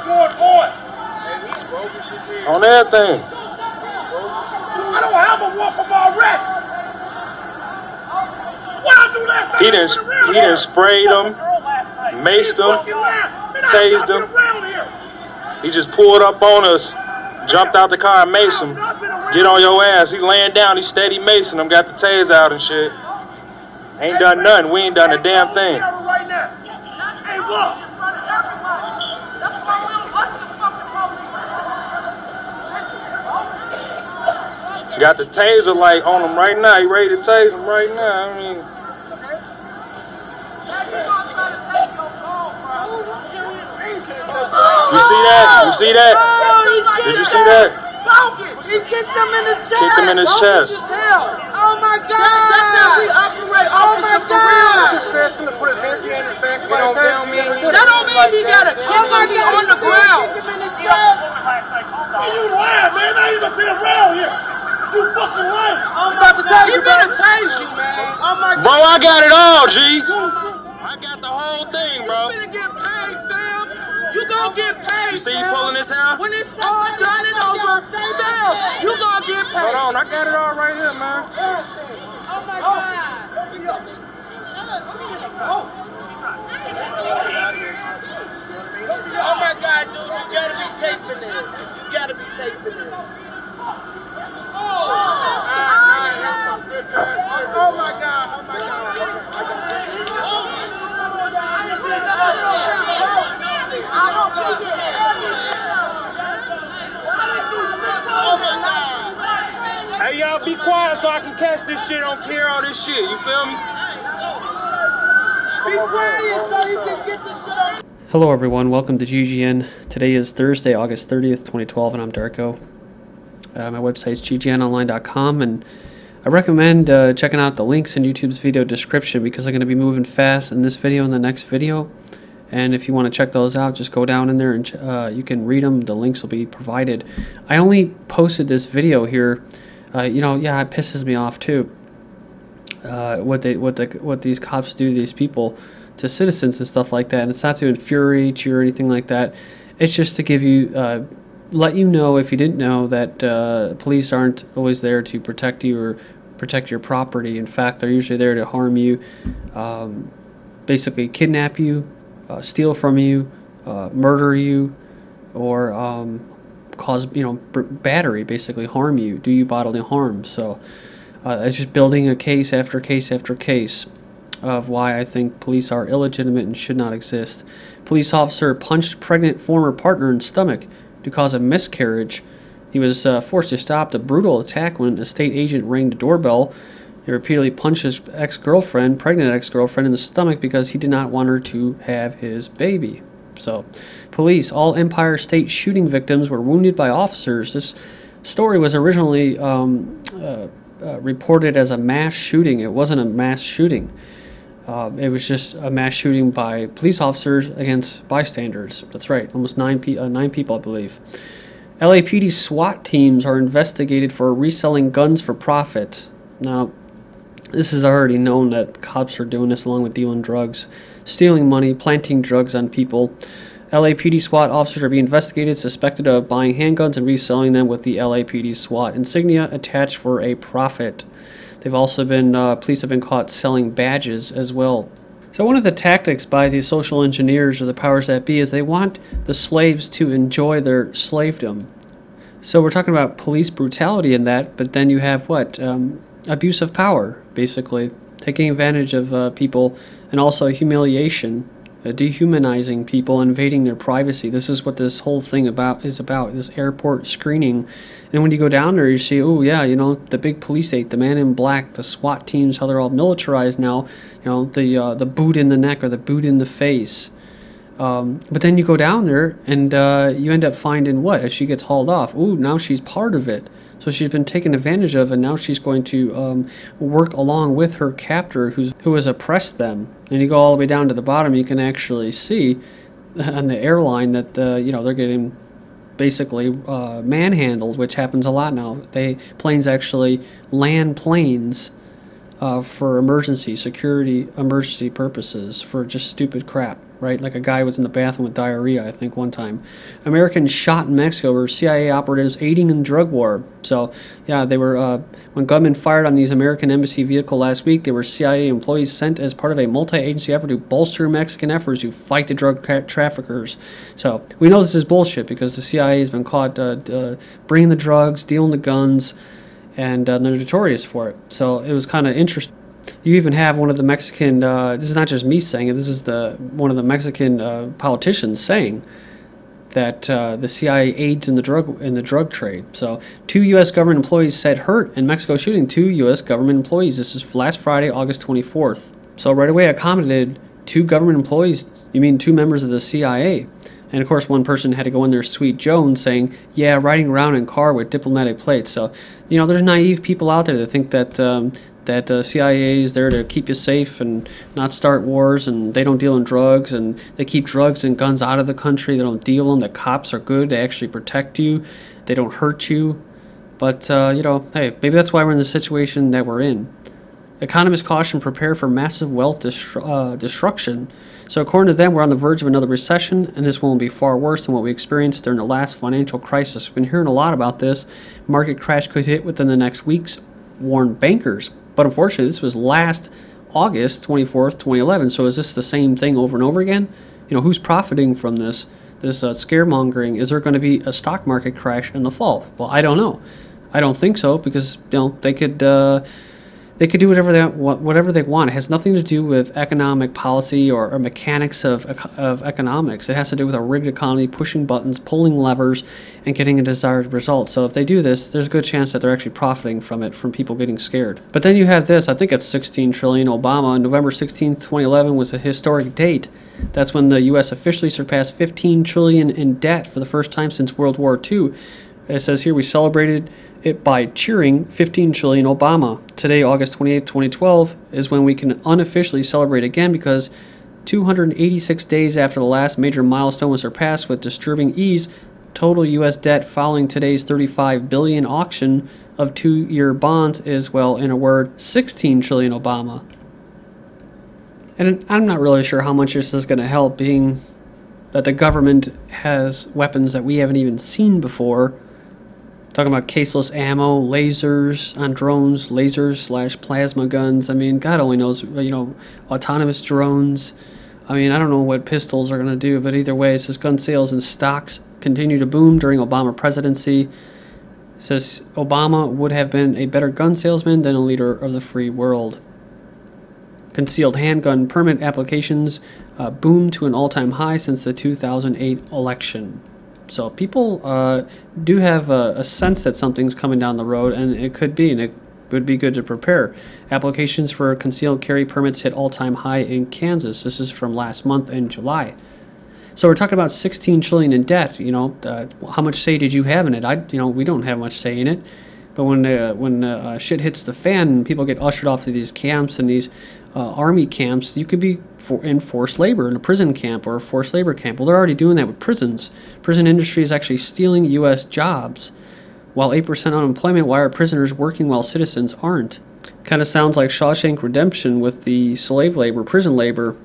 what's going on? On everything. I don't have a warrant for my arrest. What I do last time? He done sprayed them, maced them, tased them. He just pulled up on us, jumped out the car and maced him. Get on your ass. He laying down, he steady macing him, got the tase out and shit. Ain't done nothing. We ain't done a damn thing. Hey, look. Got the taser light on him right now. He ready to tase him right now. I mean, you see that? You see that? Did you see that? He kicked him in the chest. Kicked him in his chest. Oh my God! That's how we operate. Oh my God! That don't mean he got a kick on the ground. You lying, man. I ain't even been around here. You fucking lying. I'm about to tell you, he better tase you, man. Oh my God. Bro, I got it all, G. I got the whole thing, bro. You better get paid, fam. You gonna get paid. You see you pulling this out? When it's all done and over, fam, you gonna get paid. Hold on, I got it all right here, man. Oh my God. Oh my God, dude, you gotta be taping this. You gotta be taping this. Oh my God, oh my God. Hey, y'all, be quiet so I can catch this shit on camera, all this shit. You feel me? Be quiet so you can get this shit on. Hello everyone, welcome to GGN. Today is Thursday, August 30th, 2012, and I'm Darko. My website is ggnonline.com, and I recommend checking out the links in YouTube's video description because I'm going to be moving fast in this video and the next video. And if you want to check those out, just go down in there and you can read them. The links will be provided. I only posted this video here. Yeah, it pisses me off too. What these cops do to these people, to citizens and stuff like that. And it's not to infuriate you or anything like that. It's just to give you, let you know, if you didn't know, that police aren't always there to protect you or protect your property. In fact, they're usually there to harm you, basically kidnap you, steal from you, murder you, or cause battery, basically harm you, do you bodily harm. So it's just building a case after case after case of why I think police are illegitimate and should not exist. Police officer punched pregnant former partner in stomach to cause a miscarriage. He was forced to stop the brutal attack when a state agent rang the doorbell. He repeatedly punched his pregnant ex-girlfriend in the stomach because he did not want her to have his baby. So, police, all Empire State shooting victims were wounded by officers. This story was originally reported as a mass shooting. It wasn't a mass shooting. It was just a mass shooting by police officers against bystanders. That's right, almost nine people, I believe. LAPD SWAT teams are investigated for reselling guns for profit. Now, this is already known that cops are doing this along with dealing drugs, stealing money, planting drugs on people. LAPD SWAT officers are being investigated, suspected of buying handguns and reselling them with the LAPD SWAT insignia attached for a profit. They've also been, police have been caught selling badges as well. So one of the tactics by the social engineers or the powers that be is they want the slaves to enjoy their slavedom. So we're talking about police brutality in that, but then you have what? Abuse of power, basically. Taking advantage of people, and also humiliation, dehumanizing people, invading their privacy. This is what this whole thing is about, this airport screening. And when you go down there, you see, oh yeah, the big police state, the man in black, the SWAT teams, how they're all militarized now, the boot in the neck or the boot in the face. But then you go down there and you end up finding what? As she gets hauled off, ooh, now she's part of it. So she's been taken advantage of, and now she's going to work along with her captor who has oppressed them. And you go all the way down to the bottom, you can actually see on the airline that they're getting basically manhandled, which happens a lot now. Planes actually land planes for emergency purposes, for just stupid crap, right? Like a guy was in the bathroom with diarrhea, I think, one time. Americans shot in Mexico were CIA operatives aiding in drug war. So, yeah, they were, when gunmen fired on these American embassy vehicle last week, they were CIA employees sent as part of a multi-agency effort to bolster Mexican efforts to fight the drug traffickers. So, we know this is bullshit because the CIA has been caught bringing the drugs, dealing the guns, and they're notorious for it. So it was kind of interesting. You even have one of the Mexican, this is not just me saying it, this is one of the Mexican politicians saying that the CIA aids in the drug trade. So 2 U.S. government employees said hurt in Mexico shooting. 2 U.S. government employees. This is last Friday, August 24th. So right away I commented, 2 government employees, you mean 2 members of the CIA? And of course, one person had to go in there, Sweet Jones, saying, yeah, riding around in a car with diplomatic plates. So, you know, there's naive people out there that think that that CIA is there to keep you safe and not start wars, and they don't deal in drugs, and they keep drugs and guns out of the country. They don't deal them. The cops are good. They actually protect you. They don't hurt you. But, you know, hey, maybe that's why we're in the situation that we're in. Economists caution prepare for massive wealth destruction. So according to them, we're on the verge of another recession, and this one will be far worse than what we experienced during the last financial crisis. We've been hearing a lot about this. Market crash could hit within the next weeks, warned bankers. But unfortunately, this was last August 24th, 2011. So is this the same thing over and over again? You know, who's profiting from this scaremongering? Is there going to be a stock market crash in the fall? Well, I don't know. I don't think so, because, you know, they could do whatever they want. It has nothing to do with economic policy or mechanics of economics. It has to do with a rigged economy, pushing buttons, pulling levers, and getting a desired result. So if they do this, there's a good chance that they're actually profiting from it, from people getting scared. But then you have this, I think it's 16 trillion. Obama, November 16th, 2011 was a historic date. That's when the U.S. officially surpassed 15 trillion in debt for the first time since World War II. It says here we celebrated it by cheering 15 trillion Obama. Today, August 28, 2012, is when we can unofficially celebrate again, because 286 days after the last major milestone was surpassed with disturbing ease, total U.S. debt following today's $35 billion auction of 2-year bonds is, well, in a word, 16 trillion Obama. And I'm not really sure how much this is going to help, being that the government has weapons that we haven't even seen before. Talking about caseless ammo, lasers on drones, lasers / plasma guns. I mean, God only knows, you know, autonomous drones. I mean, I don't know what pistols are going to do, but either way, it says gun sales and stocks continue to boom during Obama presidency. It says Obama would have been a better gun salesman than a leader of the free world. Concealed handgun permit applications boomed to an all-time high since the 2008 election. So people do have a sense that something's coming down the road, and it could be, and it would be good to prepare. Applications for concealed carry permits hit all-time high in Kansas. This is from last month in July. So we're talking about 16 trillion in debt. You know, how much say did you have in it? We don't have much say in it. But when shit hits the fan and people get ushered off to these camps and these army camps, you could be in forced labor in a prison camp or a forced labor camp. Well, they're already doing that with prisons. Prison industry is actually stealing U.S. jobs, while 8% unemployment. Why are prisoners working while citizens aren't? Kind of sounds like Shawshank Redemption with the slave labor, prison labor,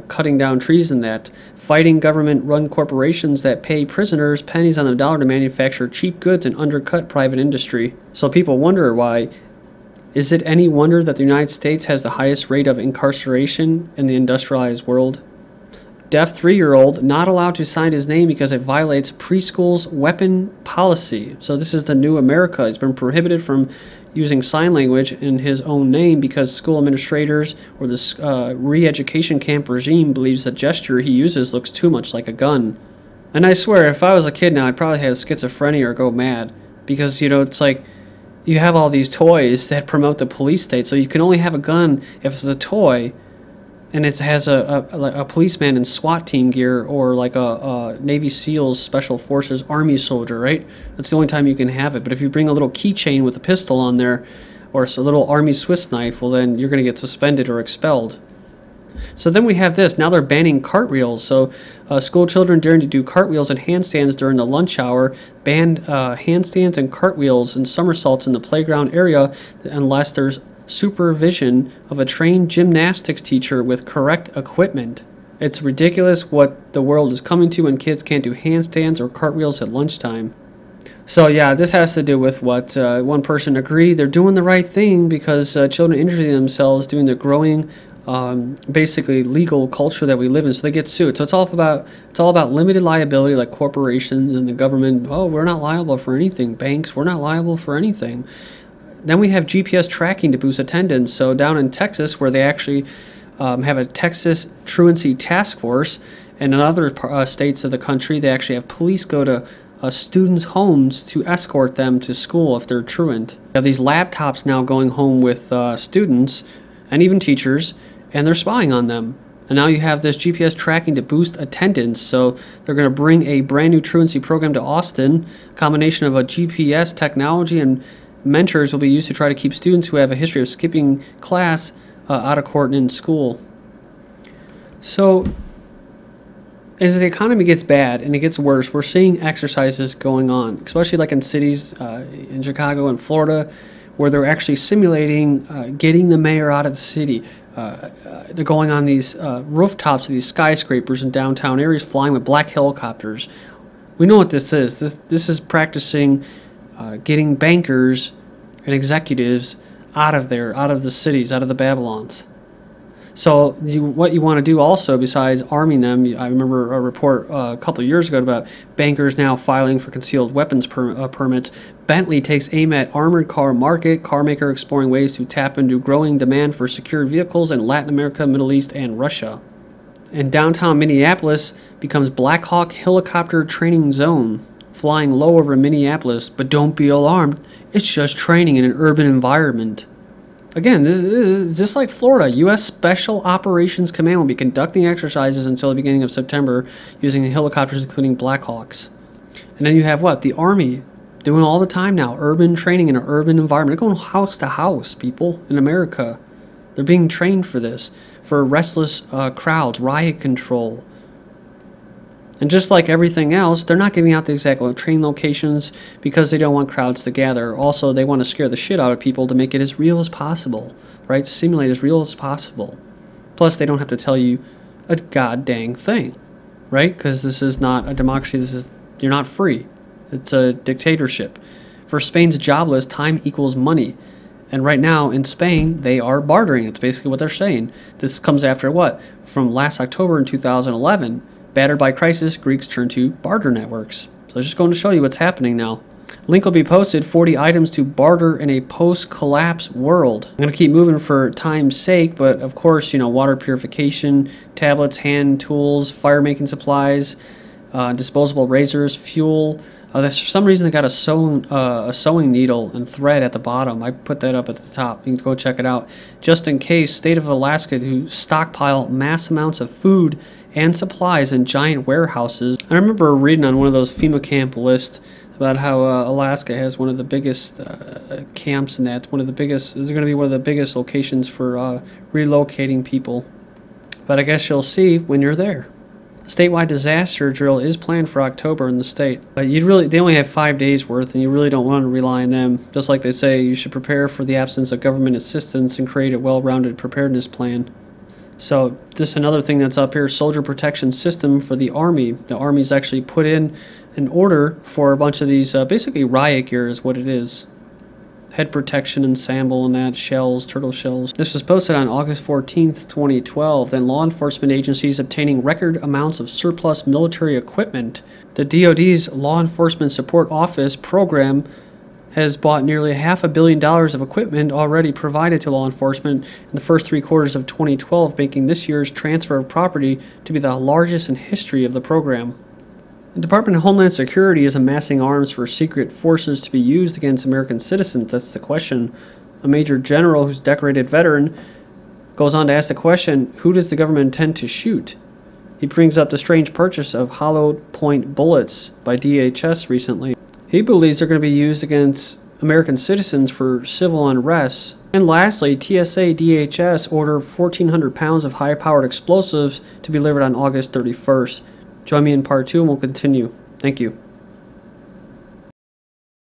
cutting down trees and that. Fighting government-run corporations that pay prisoners pennies on the dollar to manufacture cheap goods and undercut private industry. So people wonder why. Is it any wonder that the United States has the highest rate of incarceration in the industrialized world? Deaf 3-year-old not allowed to sign his name because it violates preschool's weapon policy. So this is the new America. He's been prohibited from using sign language in his own name because school administrators or the re-education camp regime believes the gesture he uses looks too much like a gun. And I swear, if I was a kid now, I'd probably have schizophrenia or go mad. Because, you know, it's like, you have all these toys that promote the police state, so you can only have a gun if it's a toy, and it has a policeman in SWAT team gear, or like a Navy SEALs Special Forces Army soldier, right? That's the only time you can have it. But if you bring a little keychain with a pistol on there, or a little Army Swiss knife, well then you're going to get suspended or expelled. So then we have this. Now they're banning cartwheels. So school children daring to do cartwheels and handstands during the lunch hour, banned handstands and cartwheels and somersaults in the playground area unless there's supervision of a trained gymnastics teacher with correct equipment. It's ridiculous what the world is coming to when kids can't do handstands or cartwheels at lunchtime. So yeah, this has to do with what one person agreed they're doing the right thing because children injure themselves doing the growing, basically legal culture that we live in. So they get sued. So it's all about limited liability, like corporations and the government. Oh, we're not liable for anything. Banks, we're not liable for anything. Then we have GPS tracking to boost attendance. So down in Texas, where they actually have a Texas Truancy Task Force, and in other states of the country, they actually have police go to students' homes to escort them to school if they're truant. You have these laptops now going home with students and even teachers, and they're spying on them. And now you have this GPS tracking to boost attendance. So they're going to bring a brand new truancy program to Austin. A combination of a GPS technology and mentors will be used to try to keep students who have a history of skipping class out of court and in school. So as the economy gets bad and it gets worse, we're seeing exercises going on, especially like in cities in Chicago and Florida, where they're actually simulating getting the mayor out of the city. They're going on these rooftops of these skyscrapers in downtown areas, flying with black helicopters. We know what this is. This is practicing getting bankers and executives out of there, out of the cities, out of the Babylons. So what you want to do also, besides arming them, I remember a report a couple of years ago about bankers now filing for concealed weapons permits. Bentley takes aim at armored car market, car maker exploring ways to tap into growing demand for secure vehicles in Latin America, Middle East, and Russia. And downtown Minneapolis becomes Black Hawk helicopter training zone, flying low over Minneapolis, but don't be alarmed, it's just training in an urban environment. Again, this is just like Florida. U.S. Special Operations Command will be conducting exercises until the beginning of September using helicopters including Black Hawks. And then you have what? The Army doing all the time now. Urban training in an urban environment. They're going house to house, people, in America. They're being trained for this, for restless crowds, riot control. And just like everything else, they're not giving out the exact training locations because they don't want crowds to gather. Also, they want to scare the shit out of people to make it as real as possible, right? Simulate as real as possible. Plus, they don't have to tell you a god dang thing, right? Because this is not a democracy. You're not free. It's a dictatorship. For Spain's job list, time equals money. And right now in Spain, they are bartering. It's basically what they're saying. This comes after what? From last October in 2011. Battered by crisis, Greeks turn to barter networks. So it's just going to show you what's happening now. Link will be posted, 40 items to barter in a post-collapse world. I'm going to keep moving for time's sake, but of course, water purification, tablets, hand tools, fire-making supplies, disposable razors, fuel. For some reason they got a sewing needle and thread at the bottom. I put that up at the top. You can go check it out. Just in case, state of Alaska to stockpile mass amounts of food and supplies in giant warehouses. I remember reading on one of those FEMA camp lists about how Alaska has one of the biggest camps, and that's one of the biggest. This is going to be one of the biggest locations for relocating people. But I guess you'll see when you're there. Statewide disaster drill is planned for October in the state, but they only have 5 days worth, and you really don't want to rely on them. Just like they say, you should prepare for the absence of government assistance and create a well-rounded preparedness plan. So just another thing that's up here, soldier protection system for the Army. The Army's actually put in an order for a bunch of these, basically riot gear is what it is. Head protection ensemble and that, shells, turtle shells. This was posted on August 14th, 2012. Then law enforcement agencies obtaining record amounts of surplus military equipment. The DoD's Law Enforcement Support Office program has bought nearly $500 million of equipment already provided to law enforcement in the first 3 quarters of 2012, making this year's transfer of property to be the largest in history of the program. The Department of Homeland Security is amassing arms for secret forces to be used against American citizens. That's the question. A major general who's a decorated veteran goes on to ask the question, who does the government intend to shoot? He brings up the strange purchase of hollow point bullets by DHS recently. He believes they're going to be used against American citizens for civil unrest. And lastly, TSA DHS ordered 1,400 pounds of high-powered explosives to be delivered on August 31st. Join me in part 2 and we'll continue. Thank you.